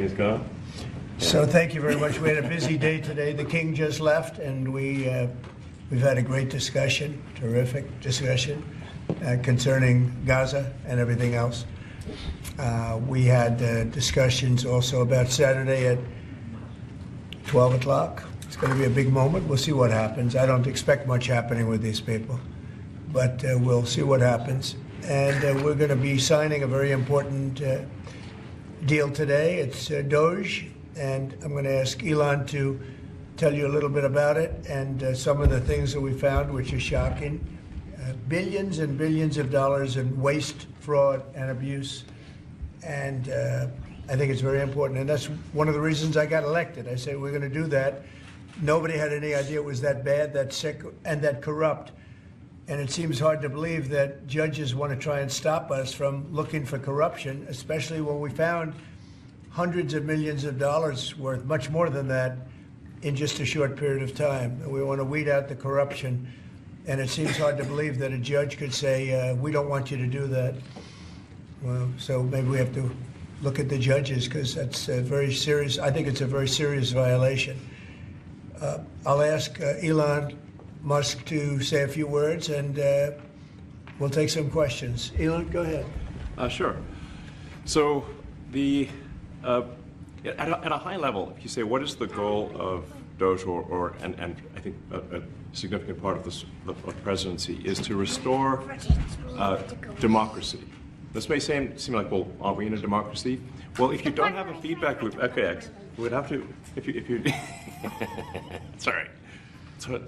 things go. So thank you very much. We had a busy day today. The king just left, and we've had a great discussion, terrific discussion concerning Gaza and everything else. We had discussions also about Saturday at 12 o'clock. It's going to be a big moment. We'll see what happens. I don't expect much happening with these people, but we'll see what happens. And we're going to be signing a very important deal today. It's DOGE, and I'm going to ask Elon to tell you a little bit about it and some of the things that we found, which are shocking. Billions and billions of dollars in waste, fraud, and abuse. And I think it's very important. And that's one of the reasons I got elected. I said, we're going to do that. Nobody had any idea it was that bad, that sick, and that corrupt. And it seems hard to believe that judges want to try and stop us from looking for corruption, especially when we found hundreds of millions of dollars worth, much more than that, in just a short period of time. And we want to weed out the corruption. And it seems hard to believe that a judge could say, we don't want you to do that. Well, so maybe we have to look at the judges, because that's a very serious, I think it's a very serious violation. I'll ask Elon Musk to say a few words, and we'll take some questions. Elon, go ahead. Sure. So at a high level, if you say, what is the goal of DOGE, and I think a significant part of the presidency is to restore democracy. This may seem like, well, are we in a democracy? Well, if you don't have a feedback loop, okay, we would have to, if you sorry. So,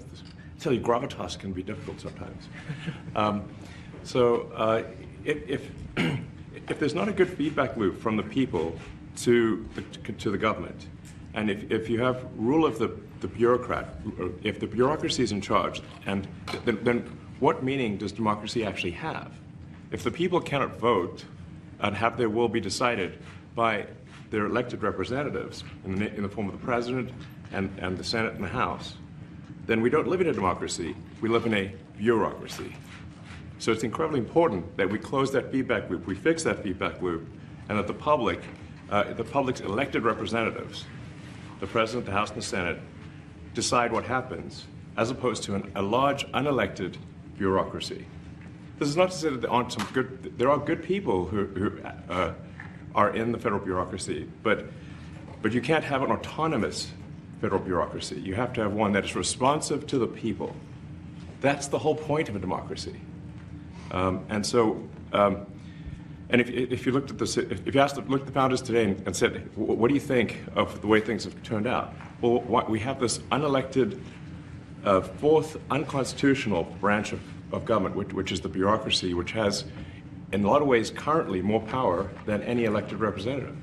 tell you, gravitas can be difficult sometimes. If there's not a good feedback loop from the people to the government, and if you have rule of the bureaucrat, if the bureaucracy is in charge, and then what meaning does democracy actually have? If the people cannot vote and have their will be decided by their elected representatives in the form of the president and the Senate and the House, then we don't live in a democracy, we live in a bureaucracy. So it's incredibly important that we close that feedback loop, we fix that feedback loop, and that the public's elected representatives, the president, the House, and the Senate, decide what happens, as opposed to a large unelected bureaucracy. This is not to say that there are good people who are in the federal bureaucracy, but you can't have an autonomous federal bureaucracy. You have to have one that is responsive to the people. That's the whole point of a democracy. And if you looked at this, if you looked at the founders today and said, what do you think of the way things have turned out? Well, we have this unelected, fourth unconstitutional branch of government, which is the bureaucracy, which has, in a lot of ways, currently more power than any elected representative.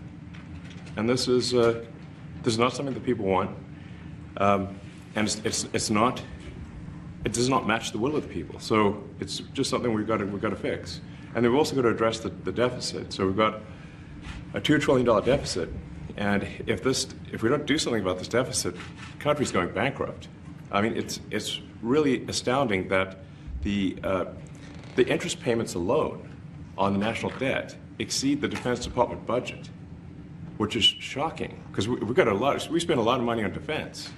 And this is not something that people want, and it does not match the will of the people. So it's just something we've got to fix. And then we've also got to address the deficit. So we've got a $2 trillion deficit, and if we don't do something about this deficit, the country's going bankrupt. I mean, it's really astounding that the interest payments alone on the national debt exceed the Defense Department budget, which is shocking, because we spend a lot of money on defense.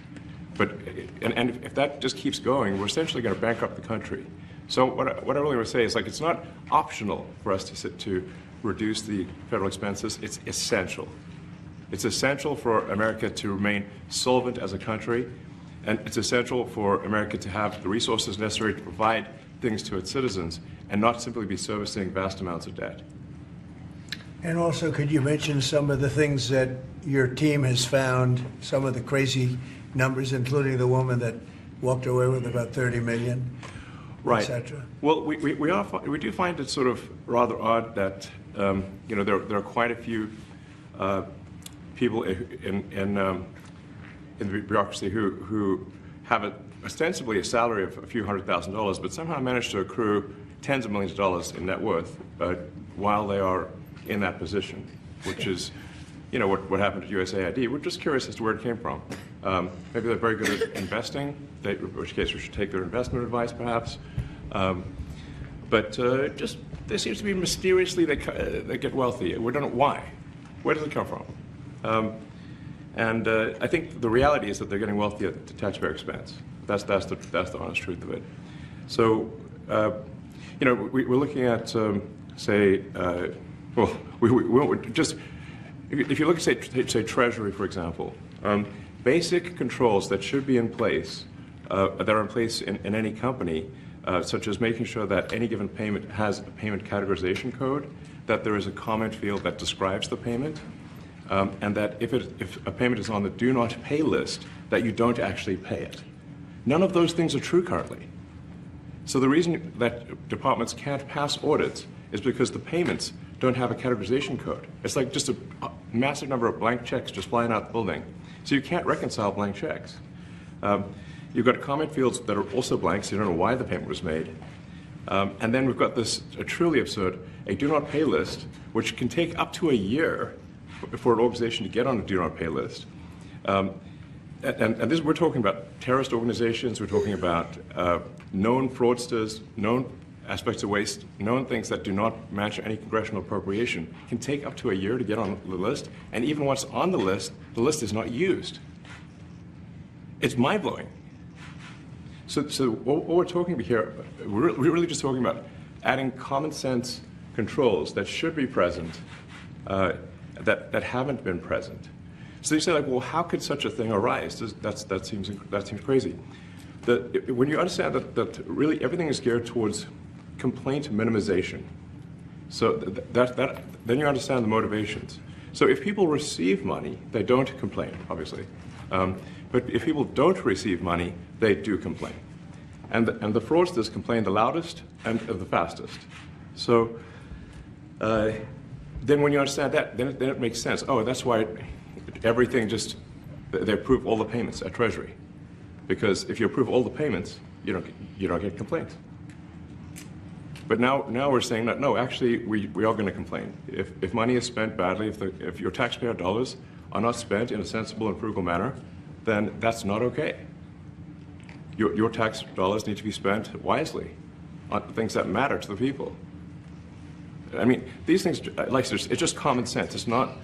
And if that just keeps going, we're essentially going to bankrupt the country. So what I really want to say is, like, it's not optional for us to reduce the federal expenses. It's essential. It's essential for America to remain solvent as a country, and it's essential for America to have the resources necessary to provide things to its citizens and not simply be servicing vast amounts of debt. And also, could you mention some of the things that your team has found, some of the crazy numbers, including the woman that walked away with about 30 million, right, etc.? Well, we do find it sort of rather odd that there are quite a few people in the bureaucracy who have ostensibly a salary of a few $100,000, but somehow manage to accrue tens of millions of dollars in net worth while they are in that position, which is, what happened at USAID. We're just curious as to where it came from. Maybe they're very good at investing, in which case we should take their investment advice, perhaps. But there seems to be mysteriously they get wealthy. We don't know why. Where does it come from? I think the reality is that they're getting wealthy at the taxpayer expense. That's the honest truth of it. So, you know, we're looking at, say, well, we just, if you look at, say, Treasury, for example, basic controls that should be in place, that are in place in any company, such as making sure that any given payment has a payment categorization code, that there is a comment field that describes the payment, and that if a payment is on the do not pay list, that you don't actually pay it. None of those things are true currently. So the reason that departments can't pass audits is because the payments don't have a categorization code. It's like just a massive number of blank checks just flying out the building. So you can't reconcile blank checks. You've got comment fields that are also blank, so you don't know why the payment was made. And then we've got this truly absurd, a do not pay list, which can take up to a year for an organization to get on a do not pay list. And this, we're talking about terrorist organizations, we're talking about known fraudsters, known aspects of waste, known things that do not match any congressional appropriation, can take up to a year to get on the list, and even once on the list is not used. It's mind-blowing. So what we're talking about here, we're really just talking about adding common sense controls that should be present, that haven't been present. So you say, like, well, how could such a thing arise? That seems crazy. When you understand that really everything is geared towards complaint minimization, so then you understand the motivations. So if people receive money, they don't complain, obviously. But if people don't receive money, they do complain. And the fraudsters complain the loudest and the fastest. So then when you understand that, then it makes sense. Oh, that's why everything just, they approve all the payments at Treasury. Because if you approve all the payments, you don't get complaints. But now we're saying that, no, actually, we are going to complain. If money is spent badly, if your taxpayer dollars are not spent in a sensible and frugal manner, then that's not okay. Your tax dollars need to be spent wisely on things that matter to the people. I mean, these things, like, it's just common sense. It's not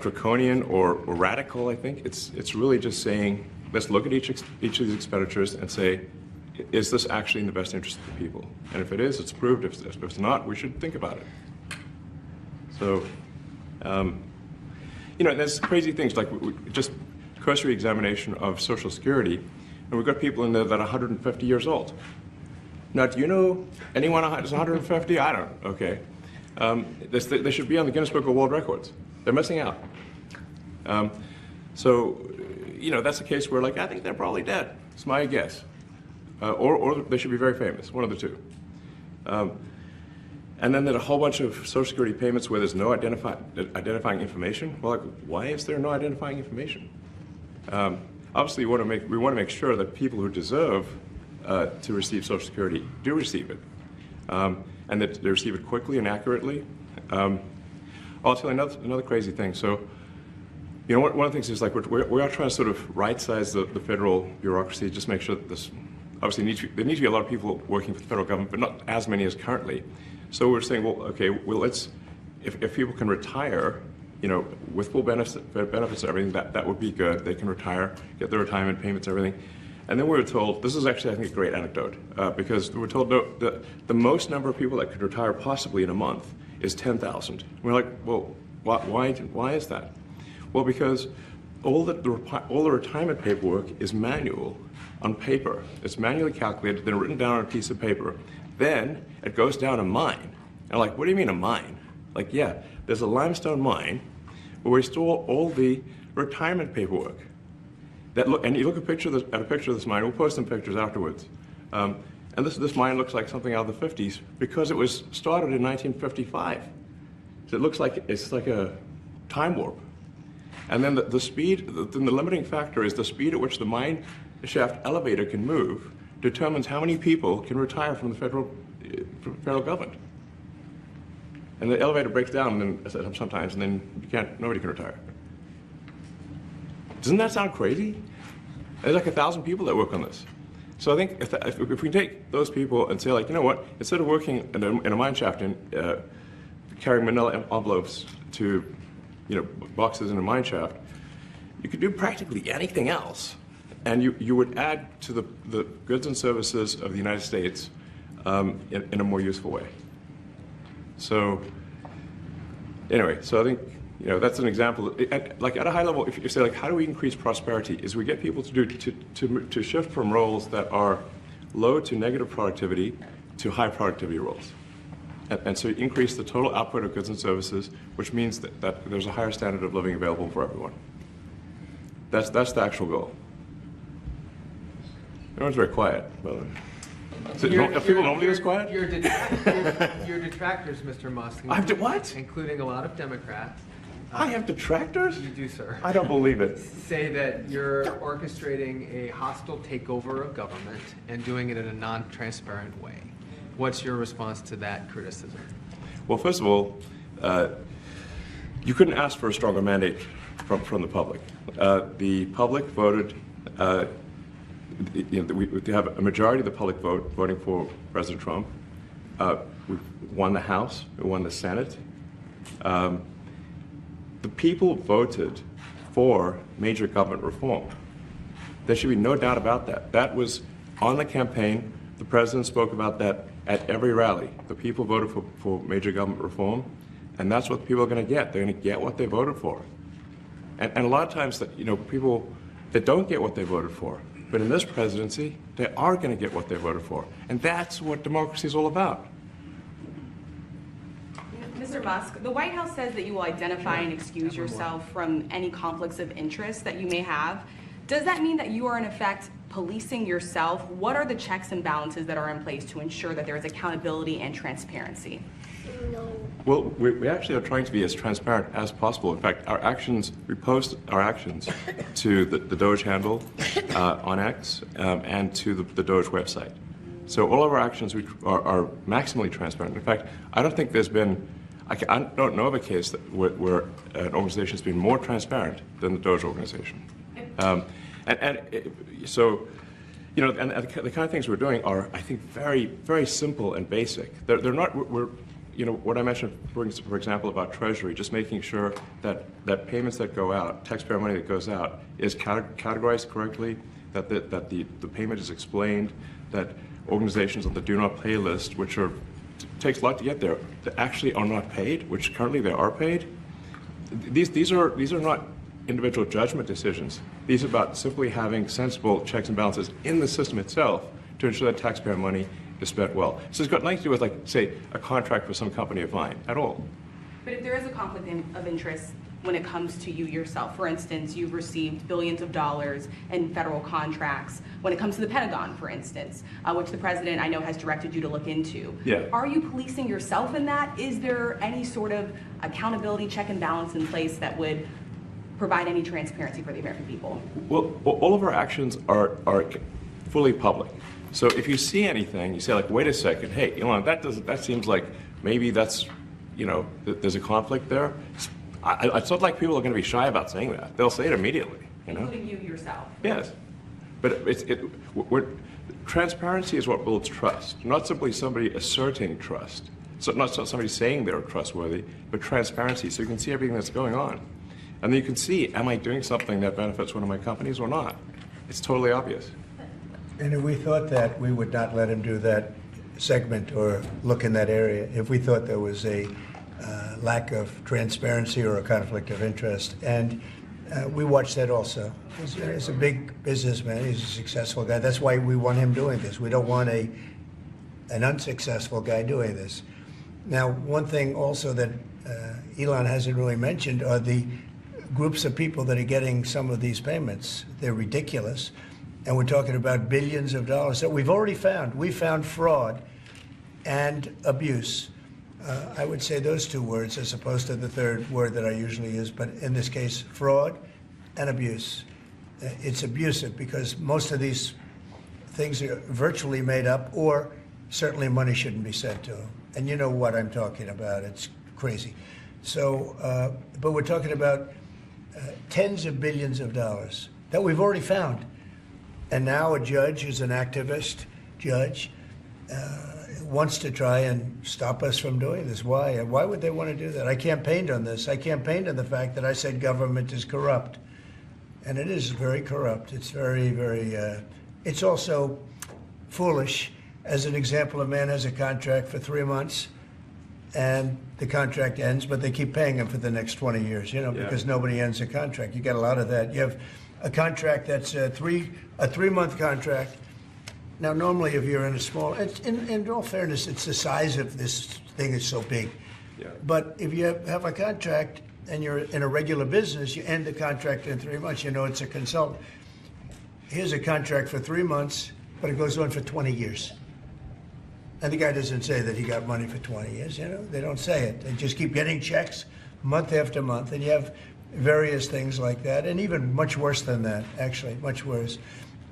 draconian or radical, I think. It's really just saying, let's look at each of these expenditures and say, is this actually in the best interest of the people? And if it is, it's approved. If it's not, we should think about it. So, you know, there's crazy things like just cursory examination of Social Security, and we've got people in there that are 150 years old. Now, do you know anyone who's 150? I don't. Okay. They should be on the Guinness Book of World Records. They're missing out. So, you know, that's a case where, like, I think they're probably dead. It's my guess. Or they should be very famous, one of the two. And then there's a whole bunch of Social Security payments where there's no identifying information. Well, like, why is there no identifying information? Obviously, we want to make sure that people who deserve to receive Social Security do receive it, and that they receive it quickly and accurately. I'll tell you another crazy thing. So, you know, one of the things is, like, we are trying to sort of right-size the federal bureaucracy, just make sure that this, obviously there need to be a lot of people working for the federal government, but not as many as currently. So we're saying, well, okay, well, let's, if people can retire, you know, with full benefits and everything, that would be good. They can retire, get their retirement payments, everything. And then we were told, this is actually, I think, a great anecdote, because we were told the most number of people that could retire possibly in a month is 10,000. We're like, well, why is that? Well, because all the retirement paperwork is manual on paper. It's manually calculated, then written down on a piece of paper. Then it goes down a mine. And like, what do you mean a mine? Like, yeah, there's a limestone mine where we store all the retirement paperwork. And you look at a picture of this mine. We'll post some pictures afterwards. And this mine looks like something out of the 50s because it was started in 1955. So it looks like it's like a time warp. And then the speed, the limiting factor is the speed at which the mine shaft elevator can move determines how many people can retire from the federal government. And the elevator breaks down sometimes, and then nobody can retire. Doesn't that sound crazy? There's like 1,000 people that work on this. So I think if we can take those people and say, like, you know what, instead of working in a mine shaft and carrying manila envelopes to boxes in a mine shaft, you could do practically anything else. And you would add to the goods and services of the United States in a more useful way. So anyway, so I think that's an example. Like at a high level, if you say like, how do we increase prosperity? Is we get people to shift from roles that are low to negative productivity to high productivity roles, and so you increase the total output of goods and services, which means that there's a higher standard of living available for everyone. That's the actual goal. Everyone's very quiet. Well, are people normally this quiet? Your detractors, Mr. Musk. I have to what? Including a lot of Democrats. I have detractors? You do, sir. I don't believe it. Say that you're orchestrating a hostile takeover of government and doing it in a non-transparent way. What's your response to that criticism? Well, first of all, you couldn't ask for a stronger mandate from the public. The public voted. We have a majority of the public voting for President Trump. We won the House. We won the Senate. The people voted for major government reform. There should be no doubt about that. That was on the campaign. The president spoke about that at every rally. The people voted for major government reform, and that's what the people are going to get. They're going to get what they voted for. And a lot of times, people that don't get what they voted for, but in this presidency, they are going to get what they voted for. And that's what democracy is all about. Mr. Musk, the White House says that you will identify and excuse yourself from any conflicts of interest that you may have. Does that mean that you are, in effect, policing yourself? What are the checks and balances that are in place to ensure that there is accountability and transparency? Well, we actually are trying to be as transparent as possible. In fact, we post our actions to the DOGE handle on X and to the DOGE website. So all of our actions are maximally transparent. In fact, I don't think there's been, I don't know of a case where an organization has been more transparent than the DOGE organization. So, and the kind of things we're doing are, I think, very, very simple and basic. They're not, what I mentioned, for example, about Treasury, just making sure that payments that go out, taxpayer money that goes out, is categorized correctly, that the payment is explained, that organizations on the do not pay list, which takes a lot to get there, that actually are not paid, which currently they are paid. These are not individual judgment decisions. These are about simply having sensible checks and balances in the system itself to ensure that taxpayer money is spent well. So it's got nothing to do with, like, say, a contract for some company of mine at all. But if there is a conflict of interest when it comes to you yourself, for instance, you've received billions of dollars in federal contracts when it comes to the Pentagon, for instance, which the president, I know, has directed you to look into. Yeah. Are you policing yourself in that? Is there any sort of accountability check and balance in place that would provide any transparency for the American people? Well, all of our actions are fully public. So if you see anything, you say, like, wait a second, hey, Elon, that seems like maybe that's, there's a conflict there. It's not like people are going to be shy about saying that. They'll say it immediately, Including you yourself. Yes. But transparency is what builds trust, not simply somebody asserting trust. So not somebody saying they're trustworthy, but transparency, so you can see everything that's going on. And then you can see, am I doing something that benefits one of my companies or not? It's totally obvious. And if we thought that, we would not let him do that segment or look in that area if we thought there was a lack of transparency or a conflict of interest. And we watch that also. He's a big businessman. He's a successful guy. That's why we want him doing this. We don't want an unsuccessful guy doing this. Now, one thing also that Elon hasn't really mentioned are the groups of people that are getting some of these payments. They're ridiculous. And we're talking about billions of dollars that we've already found. We found fraud and abuse. I would say those two words as opposed to the third word that I usually use, but in this case, fraud and abuse. It's abusive because most of these things are virtually made up, or certainly money shouldn't be sent to them. And you know what I'm talking about. It's crazy. So, but we're talking about tens of billions of dollars that we've already found. And now a judge who's an activist judge wants to try and stop us from doing this. Why? Why would they want to do that? I campaigned on this. I campaigned on the fact that I said government is corrupt. And it is very corrupt. It's very, very, it's also foolish. As an example, a man has a contract for 3 months and the contract ends, but they keep paying him for the next 20 years, because nobody ends a contract. You get a lot of that. You have a contract that's a 3-month contract. Now, normally, if you're in a small, in all fairness, it's the size of this thing is so big. Yeah. But if you have a contract and you're in a regular business, you end the contract in 3 months. It's a consultant. Here's a contract for 3 months, but it goes on for 20 years. And the guy doesn't say that he got money for 20 years, They don't say it. They just keep getting checks month after month. And you have various things like that, and even much worse than that, actually, much worse.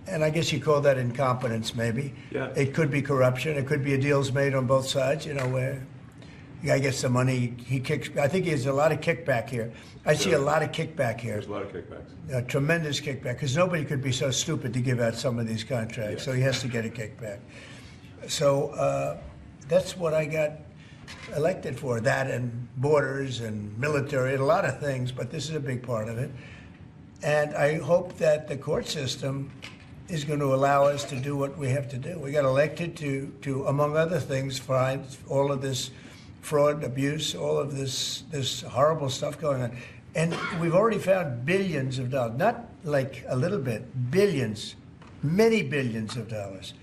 And I guess you call that incompetence, maybe. Yeah. It could be corruption. It could be a deal's made on both sides, where the guy gets the money, he kicks. I think there's a lot of kickback here. I see a lot of kickback here. There's a lot of kickbacks. A tremendous kickback, because nobody could be so stupid to give out some of these contracts, so he has to get a kickback. So that's what I got elected for, that and borders and military and a lot of things, but this is a big part of it. And I hope that the court system is going to allow us to do what we have to do. We got elected to among other things, find all of this fraud, abuse, all of this horrible stuff going on. And we've already found billions of dollars, not like a little bit, billions, many billions of dollars.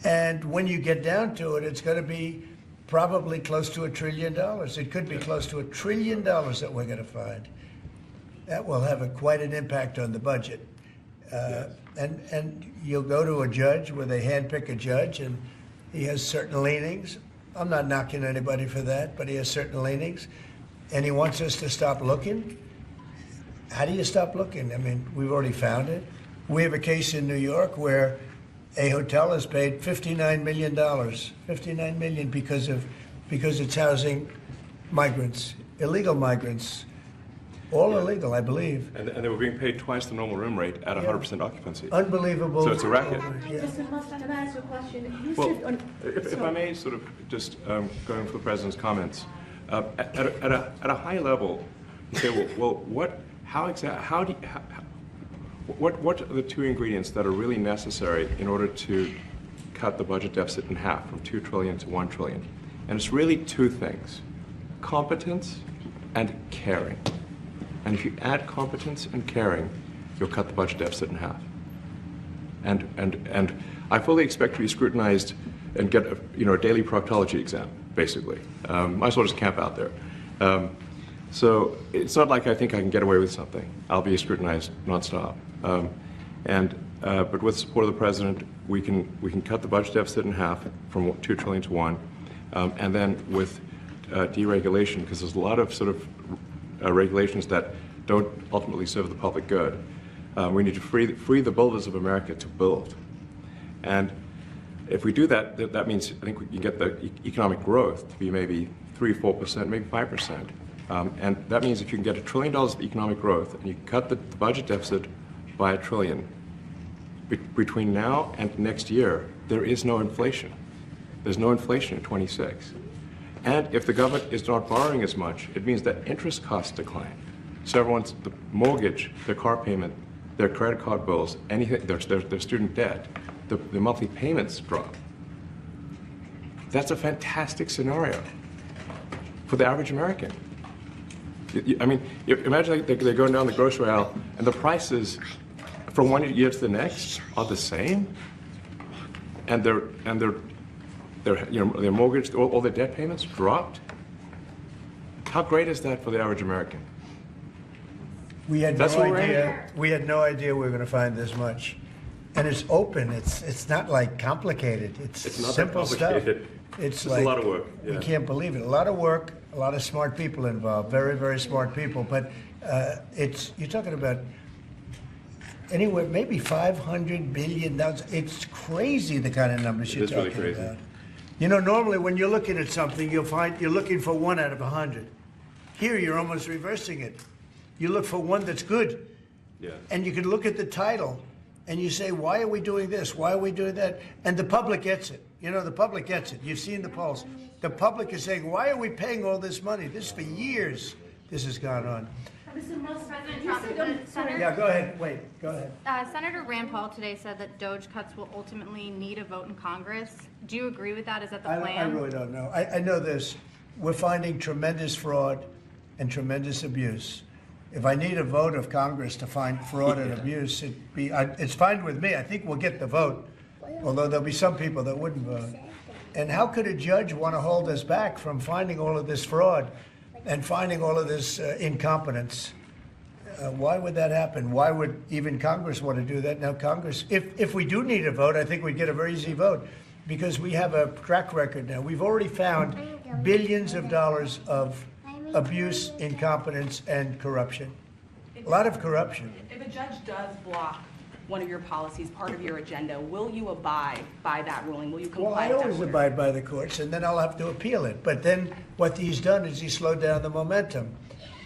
And when you get down to it, it's going to be probably close to $1 trillion. It could be close to $1 trillion that we're going to find. That will have quite an impact on the budget. And you'll go to a judge where they handpick a judge, and he has certain leanings. I'm not knocking anybody for that, but he has certain leanings. And he wants us to stop looking. How do you stop looking? I mean, we've already found it. We have a case in New York where a hotel has paid $59 million, $59 million because it's housing migrants, illegal migrants, all illegal, I believe. And they were being paid twice the normal room rate at 100% occupancy. Unbelievable. So it's a racket. Mr. Musk, can I ask you a question? You Well, said if I may sort of just going for the president's comments, at a high level, you say, what are the two ingredients that are really necessary in order to cut the budget deficit in half from 2 trillion to 1 trillion? And it's really two things: competence and caring. And if you add competence and caring, you'll cut the budget deficit in half. And I fully expect to be scrutinized and get a daily proctology exam, basically. Might as well just camp out there. So it's not like I think I can get away with something. I'll be scrutinized nonstop. But with the support of the president, we can cut the budget deficit in half from 2 trillion to 1, and then with deregulation, because there's a lot of sort of regulations that don't ultimately serve the public good. We need to free the builders of America to build, and if we do that, that means I think we can get the economic growth to be maybe 3-4%, maybe 5%. And that means if you can get $1 trillion of economic growth and you cut the budget deficit by $1 trillion, between now and next year, there is no inflation. There's no inflation in 26. And if the government is not borrowing as much, it means that interest costs decline. So everyone's, the mortgage, their car payment, their credit card bills, anything, their student debt, the monthly payments drop. That's a fantastic scenario for the average American. I mean, imagine they're going down the grocery aisle and the prices from one year to the next are the same, and their mortgage, all their debt payments dropped. How great is that for the average American? We had That's no what we're idea. We had no idea we were going to find this much, and it's open. It's not like complicated. It's not that simple stuff. complicated. It's Just like a lot of work. Yeah. We can't believe it. A lot of work. A lot of smart people involved. Very, very smart people. But you're talking about anywhere maybe $500 billion. It's crazy the kind of numbers you're talking really crazy. about. Normally when you're looking at something, you'll find you're looking for 1 out of 100. Here you're almost reversing it. You look for one that's good. Yeah. And you can look at the title and you say, why are we doing this? Why are we doing that? And the public gets it. You know, the public gets it. You've seen the polls. The public is saying, why are we paying all this money? This for years, this has gone on. Mr. Musk, President you Trump, said Senator, Yeah, go ahead. Wait, go ahead. Senator Rand Paul today said that DOGE cuts will ultimately need a vote in Congress. Do you agree with that? Is that the plan? I really don't know. I know this. We're finding tremendous fraud and tremendous abuse. If I need a vote of Congress to find fraud and abuse, it's fine with me. I think we'll get the vote, although there'll be some people that wouldn't vote. And how could a judge want to hold us back from finding all of this fraud and finding all of this incompetence? Why would that happen? Why would even Congress want to do that? Now, Congress, if we do need a vote, I think we'd get a very easy vote because we have a track record now. We've already found billions of dollars of abuse, incompetence, and corruption. A lot of corruption. If a judge does block one of your policies, part of your agenda, will you abide by that ruling? Will you comply? Well, I with that always order? abide by the courts, and then I'll have to appeal it. But then what he's done is he slowed down the momentum.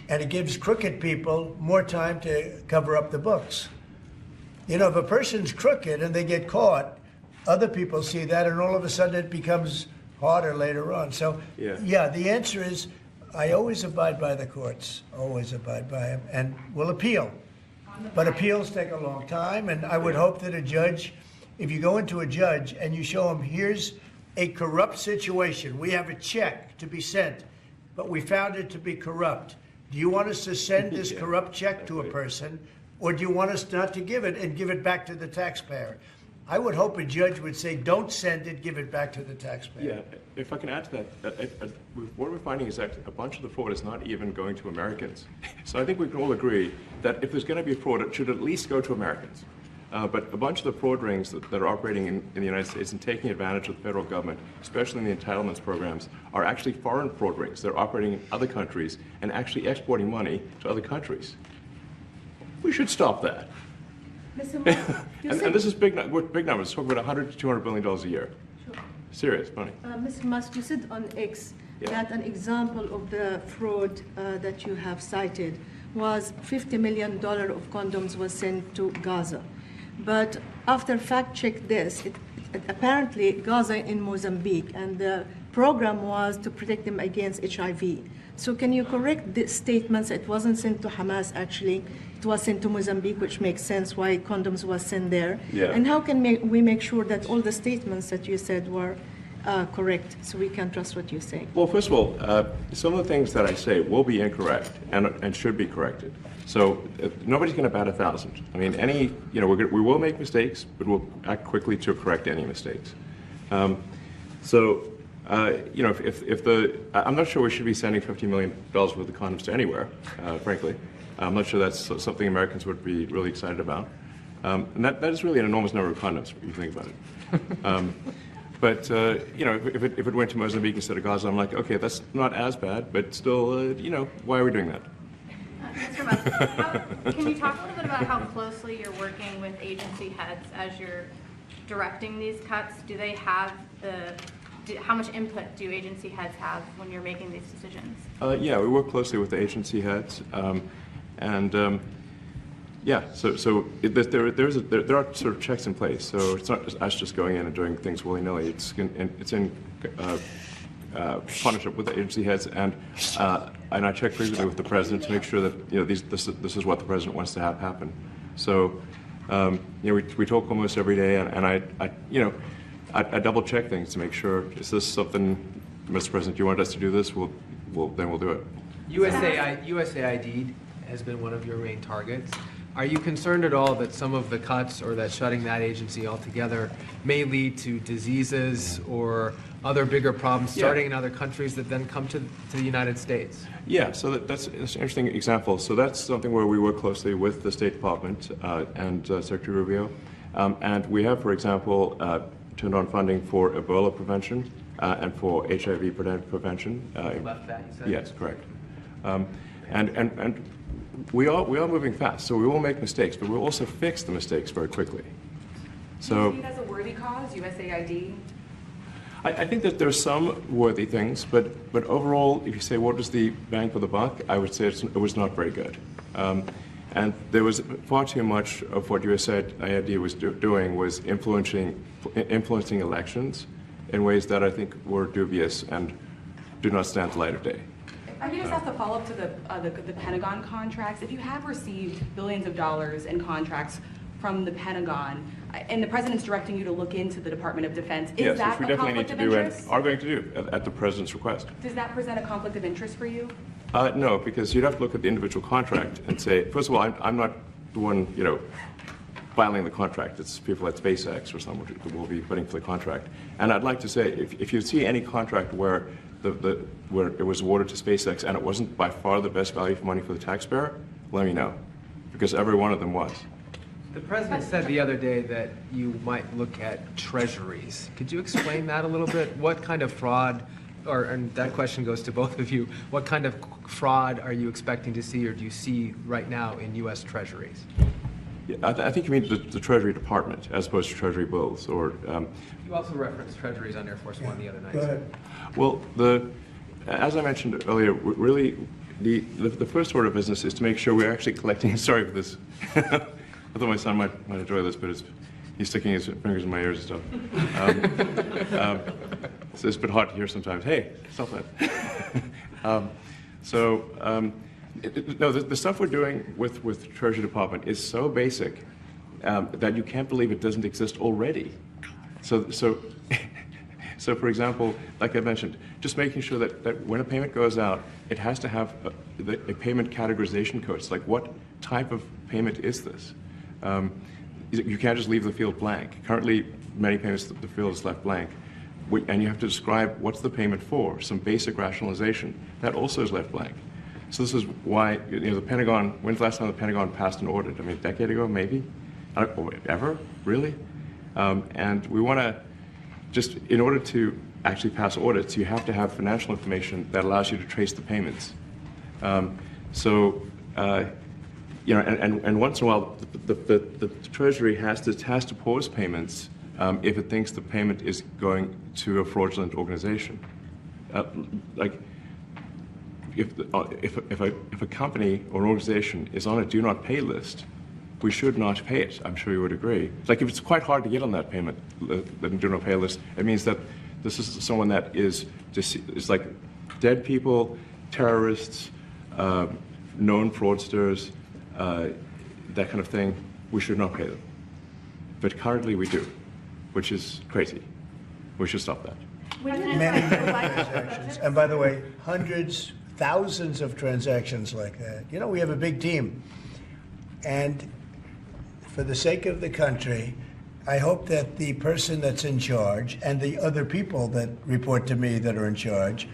And it gives crooked people more time to cover up the books. You know, if a person's crooked and they get caught, other people see that, and all of a sudden it becomes harder later on. So, yeah, the answer is I always abide by the courts, always abide by them, and will appeal. But appeals take a long time, and I would hope that a judge, if you go into a judge and you show him, here's a corrupt situation, we have a check to be sent, but we found it to be corrupt. Do you want us to send this corrupt check to a person, or do you want us not to give it and give it back to the taxpayer? I would hope a judge would say, don't send it, give it back to the taxpayer. Yeah, if I can add to that, what we're finding is that a bunch of the fraud is not even going to Americans. So I think we can all agree that if there's going to be fraud, it should at least go to Americans. But a bunch of the fraud rings that are operating in the United States and taking advantage of the federal government, especially in the entitlements programs, are actually foreign fraud rings. They're operating in other countries and actually exporting money to other countries. We should stop that. Mr. Musk, And this is big numbers. Talking about $100 to $200 billion a year. Sure. Serious money. Mr. Musk, you said on X that an example of the fraud that you have cited was $50 million of condoms was sent to Gaza. But after fact-check this, apparently Gaza in Mozambique, and the program was to protect them against HIV. So can you correct the statements? It wasn't sent to Hamas, actually. It was sent to Mozambique, which makes sense why condoms was sent there. Yeah. And how can we make sure that all the statements that you said were correct, so we can trust what you say? Well, first of all, some of the things that I say will be incorrect and should be corrected. So nobody's going to bat 1,000. I mean, we will make mistakes, but we'll act quickly to correct any mistakes. I'm not sure we should be sending $50 million worth of condoms to anywhere, frankly. I'm not sure that's something Americans would be really excited about. And that is really an enormous number of condoms, if you think about it. If it went to Mozambique instead of Gaza, I'm like, okay, that's not as bad, but still, why are we doing that? Mr. Musk, can you talk a little bit about how closely you're working with agency heads as you're directing these cuts? Do they have how much input do agency heads have when you're making these decisions? Yeah, we work closely with the agency heads, there are sort of checks in place. So it's not just us just going in and doing things willy-nilly. It's in partnership with the agency heads, and I check frequently with the president to make sure that this is what the president wants to have happen. So we talk almost every day, and I double check things to make sure, is this something, Mr. President, you want us to do this? Then we'll do it. USAID has been one of your main targets. Are you concerned at all that some of the cuts or that shutting that agency altogether may lead to diseases or other bigger problems starting in other countries that then come to the United States? Yeah, so that's an interesting example. So that's something where we work closely with the State Department and Secretary Rubio. And we have, for example, turned on funding for Ebola prevention and for HIV prevention. You left that, you said? Yes, correct. And we are moving fast, so we will make mistakes, but we'll also fix the mistakes very quickly. So, do you see it as a worthy cause, USAID? I think that there's some worthy things, but overall, if you say what was the bang for the buck, I would say it was not very good. And there was far too much of what USAID was doing was influencing elections in ways that I think were dubious and do not stand the light of day. I can just ask a follow-up to the Pentagon contracts. If you have received billions of dollars in contracts from the Pentagon, and the president's directing you to look into the Department of Defense, is Yes, that which we a definitely need conflict to of do and interest? are going to do at the president's request. Does that present a conflict of interest for you? No, because you'd have to look at the individual contract and say, first of all, I'm not the one, filing the contract. It's people at SpaceX or someone who will be putting for the contract. And I'd like to say, if you see any contract where where it was awarded to SpaceX and it wasn't by far the best value for money for the taxpayer, let me know, because every one of them was. The president said the other day that you might look at treasuries. Could you explain that a little bit? What kind of fraud, and that question goes to both of you, what kind of fraud are you expecting to see or do you see right now in U.S. treasuries? Yeah, I think you mean the Treasury Department as opposed to Treasury bills, or. You also referenced treasuries on Air Force One the other night. Go ahead. Well, as I mentioned earlier, really the first order of business is to make sure we're actually collecting. Sorry for this. I thought my son might enjoy this, but he's sticking his fingers in my ears and stuff. So it's a bit hard to hear sometimes. Hey, stop that. No, the stuff we're doing with Treasury Department is so basic that you can't believe it doesn't exist already. So for example, like I mentioned, just making sure that when a payment goes out, it has to have a payment categorization code. It's like, what type of payment is this? You can't just leave the field blank. Currently, many payments, the field is left blank. And you have to describe what's the payment for, some basic rationalization. That also is left blank. So this is why, the Pentagon, when's the last time the Pentagon passed an audit? I mean, a decade ago, maybe? Ever? Really? And we want to, just in order to actually pass audits, you have to have financial information that allows you to trace the payments. And once in a while, the Treasury has to pause payments if it thinks the payment is going to a fraudulent organization. If a company or an organization is on a do not pay list, we should not pay it. I'm sure you would agree. Like, if it's quite hard to get on that payment, the do not pay list, it means that this is someone that is like dead people, terrorists, known fraudsters, that kind of thing. We should not pay them. But currently we do, which is crazy. We should stop that. Many transactions. And by the way, hundreds, thousands of transactions like that. We have a big team. And for the sake of the country, I hope that the person that's in charge and the other people that report to me that are in charge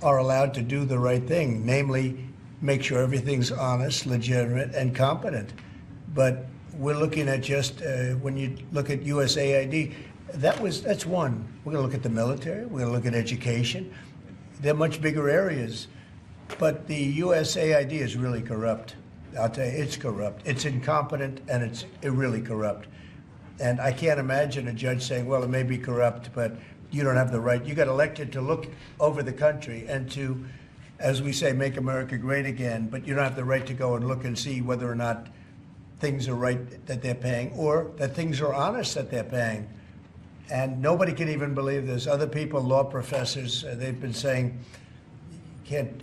are allowed to do the right thing, namely make sure everything's honest, legitimate, and competent. But we're looking at just, when you look at USAID, that's one. We're going to look at the military. We're going to look at education. They're much bigger areas. But the USAID is really corrupt. I'll tell you, it's corrupt. It's incompetent, and it's really corrupt. And I can't imagine a judge saying, well, it may be corrupt, but you don't have the right. You got elected to look over the country and to, as we say, make America great again, but you don't have the right to go and look and see whether or not things are right that they're paying or that things are honest that they're paying. And nobody can even believe this. Other people, law professors, they've been saying,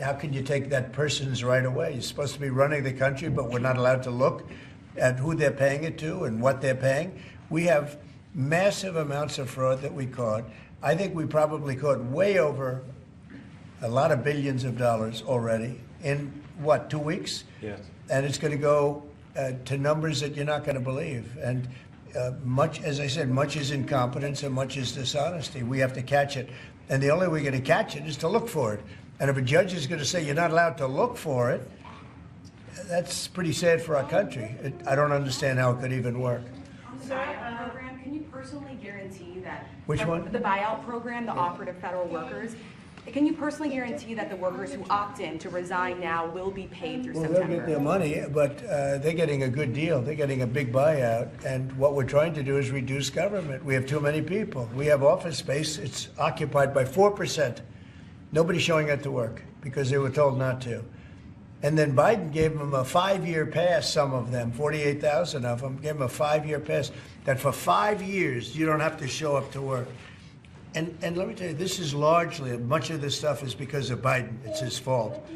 how can you take that person's right away? You're supposed to be running the country, but we're not allowed to look at who they're paying it to and what they're paying. We have massive amounts of fraud that we caught. I think we probably caught way over a lot of billions of dollars already in, 2 weeks? Yes. And it's going to go to numbers that you're not going to believe. And much, as I said, much is incompetence and much is dishonesty. We have to catch it. And the only way we're going to catch it is to look for it. And if a judge is going to say you're not allowed to look for it, that's pretty sad for our country. I don't understand how it could even work. On the buyout program, can you personally guarantee that? Which one? The buyout program, the operative federal workers. Can you personally guarantee that the workers who opt in to resign now will be paid through September? They'll get their money, but they're getting a good deal. They're getting a big buyout. And what we're trying to do is reduce government. We have too many people. We have office space. It's occupied by 4%. Nobody's showing up to work because they were told not to. And then Biden gave them a 5-year pass, some of them, 48,000 of them, gave them a 5-year pass, that for 5 years you don't have to show up to work. And let me tell you, this is largely, much of this stuff is because of Biden. It's his fault.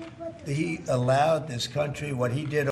He allowed this country, what he did